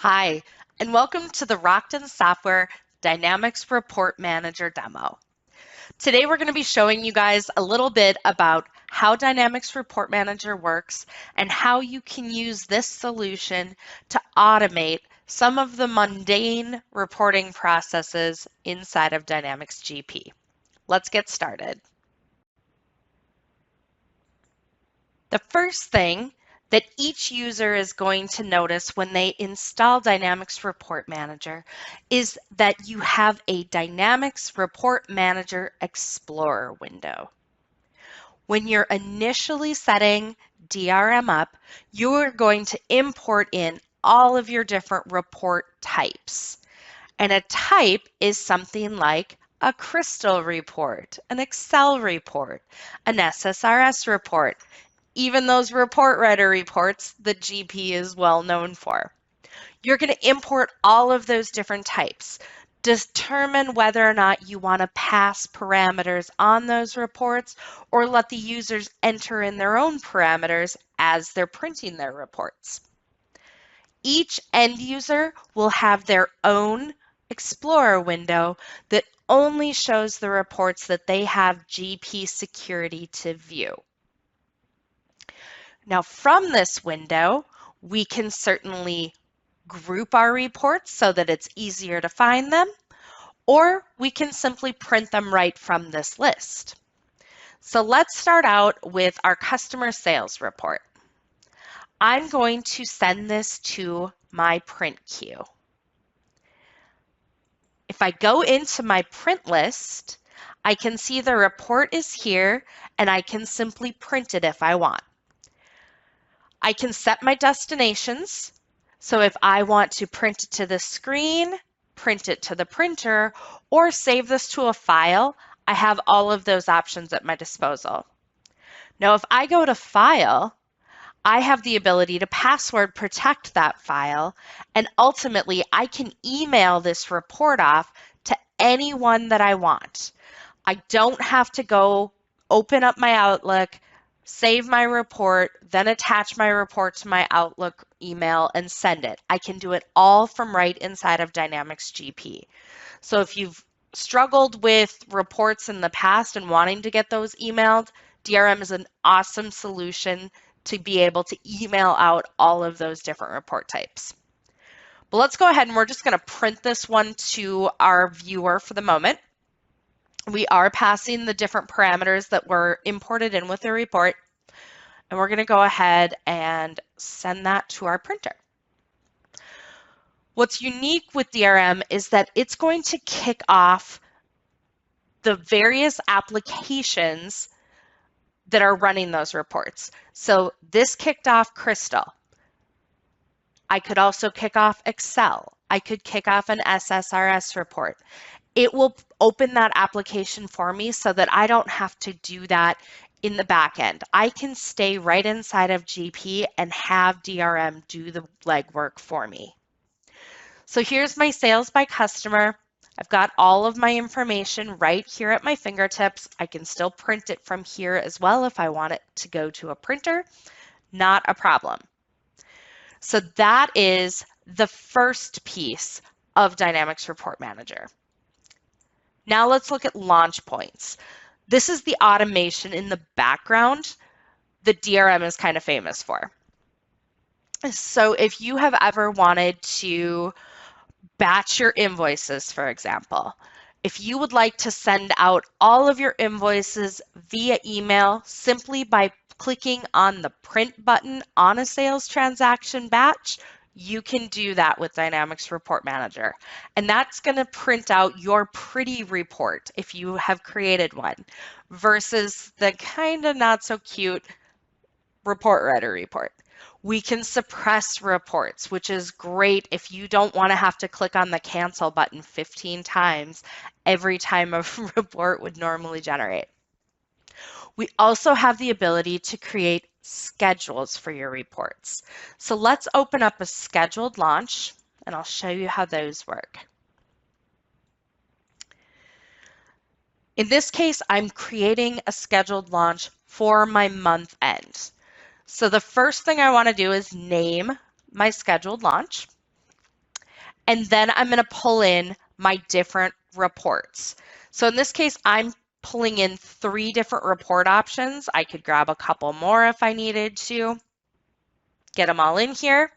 Hi, and welcome to the Rockton Software Dynamics Report Manager demo. Today we're going to be showing you guys a little bit about how Dynamics Report Manager works and how you can use this solution to automate some of the mundane reporting processes inside of Dynamics GP. Let's get started. The first thing that each user is going to notice when they install Dynamics Report Manager is that you have a Dynamics Report Manager Explorer window. When you're initially setting DRM up, you're going to import in all of your different report types. And a type is something like a crystal report, an Excel report, an SSRS report, even those report writer reports that GP is well known for. You're going to import all of those different types. Determine whether or not you want to pass parameters on those reports or let the users enter in their own parameters as they're printing their reports. Each end user will have their own Explorer window that only shows the reports that they have GP security to view. Now from this window, we can certainly group our reports so that it's easier to find them, or we can simply print them right from this list. So let's start out with our customer sales report. I'm going to send this to my print queue. If I go into my print list, I can see the report is here and I can simply print it if I want. I can set my destinations. So if I want to print it to the screen, print it to the printer, or save this to a file, I have all of those options at my disposal. Now, if I go to File, I have the ability to password protect that file, and ultimately I can email this report off to anyone that I want. I don't have to go open up my Outlook, save my report, then attach my report to my Outlook email and send it. I can do it all from right inside of Dynamics GP. So if you've struggled with reports in the past and wanting to get those emailed, DRM is an awesome solution to be able to email out all of those different report types. But let's go ahead and we're just going to print this one to our viewer for the moment. We are passing the different parameters that were imported in with the report, and we're going to go ahead and send that to our printer. What's unique with DRM is that it's going to kick off the various applications that are running those reports. So this kicked off Crystal. I could also kick off Excel. I could kick off an SSRS report. It will open that application for me so that I don't have to do that in the back end. I can stay right inside of GP and have DRM do the legwork for me. So here's my sales by customer. I've got all of my information right here at my fingertips. I can still print it from here as well if I want it to go to a printer. Not a problem. So that is the first piece of Dynamics Report Manager. Now let's look at launch points. This is the automation in the background that DRM is kind of famous for. So if you have ever wanted to batch your invoices, for example, if you would like to send out all of your invoices via email simply by clicking on the print button on a sales transaction batch, you can do that with Dynamics Report Manager. And that's going to print out your pretty report if you have created one versus the kind of not so cute report writer report. We can suppress reports, which is great if you don't want to have to click on the cancel button 15 times every time a report would normally generate. We also have the ability to create schedules for your reports. So let's open up a scheduled launch and I'll show you how those work. In this case, I'm creating a scheduled launch for my month end. So the first thing I want to do is name my scheduled launch. And then I'm going to pull in my different reports. So in this case, I'm pulling in 3 different report options. I could grab a couple more if I needed to, get them all in here.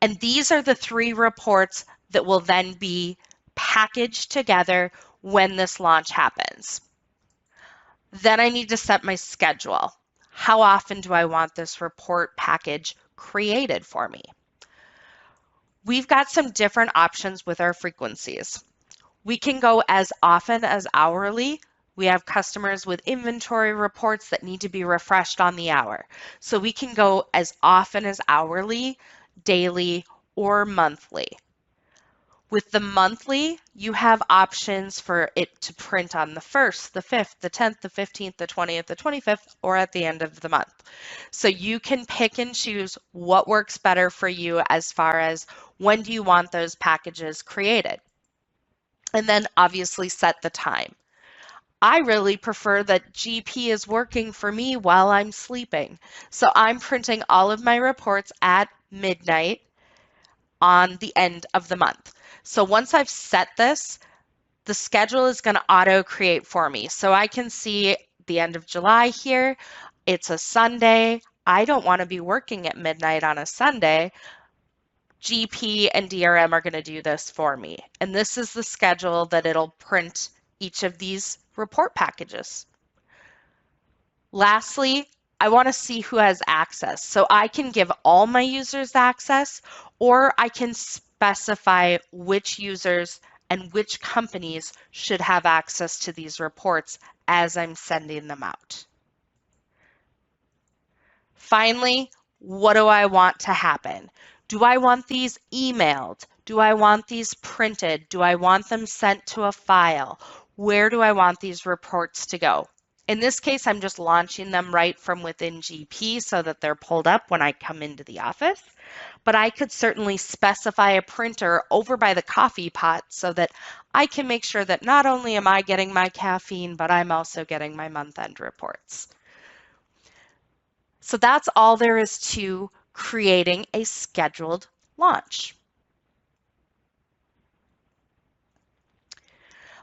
And these are the 3 reports that will then be packaged together when this launch happens. Then I need to set my schedule. How often do I want this report package created for me? We've got some different options with our frequencies. We can go as often as hourly. We have customers with inventory reports that need to be refreshed on the hour. So we can go as often as hourly, daily, or monthly. With the monthly, you have options for it to print on the 1st, the 5th, the 10th, the 15th, the 20th, the 25th, or at the end of the month. So you can pick and choose what works better for you as far as when do you want those packages created. And then obviously set the time. I really prefer that GP is working for me while I'm sleeping. So I'm printing all of my reports at midnight on the end of the month. So once I've set this, the schedule is going to auto create for me. So I can see the end of July here. It's a Sunday. I don't want to be working at midnight on a Sunday. GP and DRM are going to do this for me. And this is the schedule that it'll print each of these report packages. Lastly, I want to see who has access. So I can give all my users access, or I can specify which users and which companies should have access to these reports as I'm sending them out. Finally, what do I want to happen? Do I want these emailed? Do I want these printed? Do I want them sent to a file? Where do I want these reports to go? In this case, I'm just launching them right from within GP so that they're pulled up when I come into the office. But I could certainly specify a printer over by the coffee pot so that I can make sure that not only am I getting my caffeine, but I'm also getting my month-end reports. So that's all there is to creating a scheduled launch.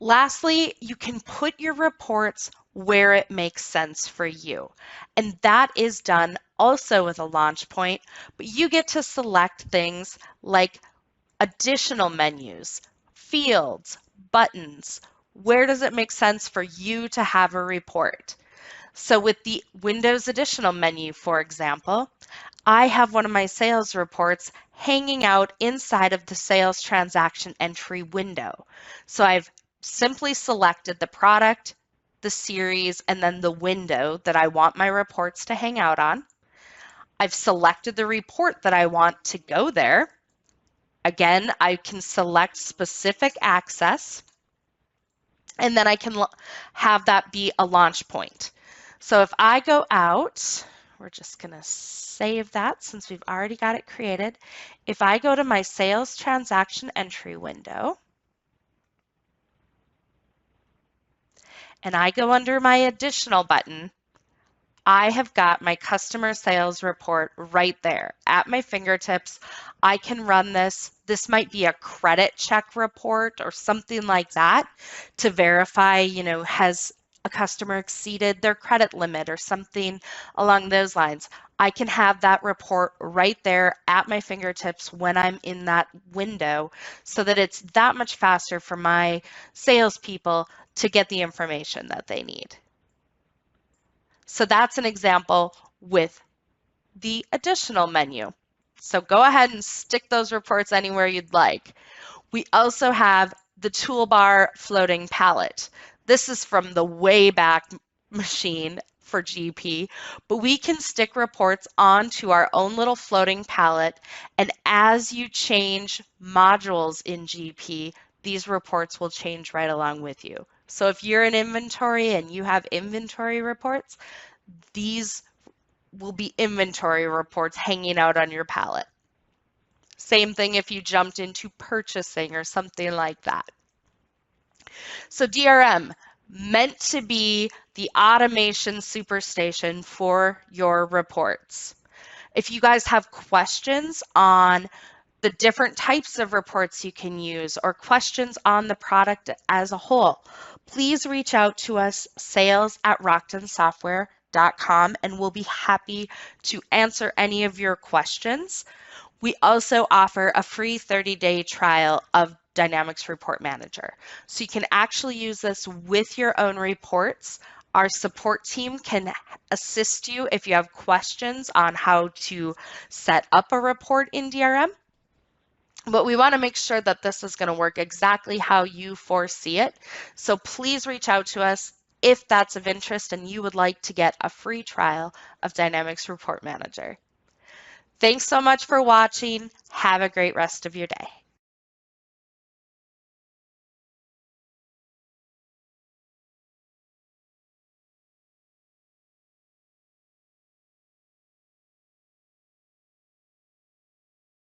Lastly, you can put your reports where it makes sense for you. And that is done also with a launch point, but you get to select things like additional menus, fields, buttons. Where does it make sense for you to have a report? So with the Windows additional menu, for example, I have one of my sales reports hanging out inside of the sales transaction entry window. So I've simply selected the product, the series, and then the window that I want my reports to hang out on. I've selected the report that I want to go there. Again, I can select specific access, and then I can have that be a launch point. So if I go out, we're just going to save that since we've already got it created. If I go to my sales transaction entry window, and I go under my additional button, I have got my customer sales report right there at my fingertips. I can run this. This might be a credit check report or something like that to verify, has a customer exceeded their credit limit or something along those lines. I can have that report right there at my fingertips when I'm in that window so that it's that much faster for my salespeople to get the information that they need. So that's an example with the additional menu. So go ahead and stick those reports anywhere you'd like. We also have the toolbar floating palette. This is from the way back machine for GP, but we can stick reports onto our own little floating palette, and as you change modules in GP, these reports will change right along with you. So if you're in inventory and you have inventory reports, these will be inventory reports hanging out on your palette. Same thing if you jumped into purchasing or something like that. So DRM, meant to be the automation superstation for your reports. If you guys have questions on the different types of reports you can use, or questions on the product as a whole, please reach out to us, sales@rocktonsoftware.com, and we'll be happy to answer any of your questions. We also offer a free 30-day trial of Dynamics Report Manager. So you can actually use this with your own reports. Our support team can assist you if you have questions on how to set up a report in DRM. But we want to make sure that this is going to work exactly how you foresee it. So please reach out to us if that's of interest and you would like to get a free trial of Dynamics Report Manager. Thanks so much for watching. Have a great rest of your day.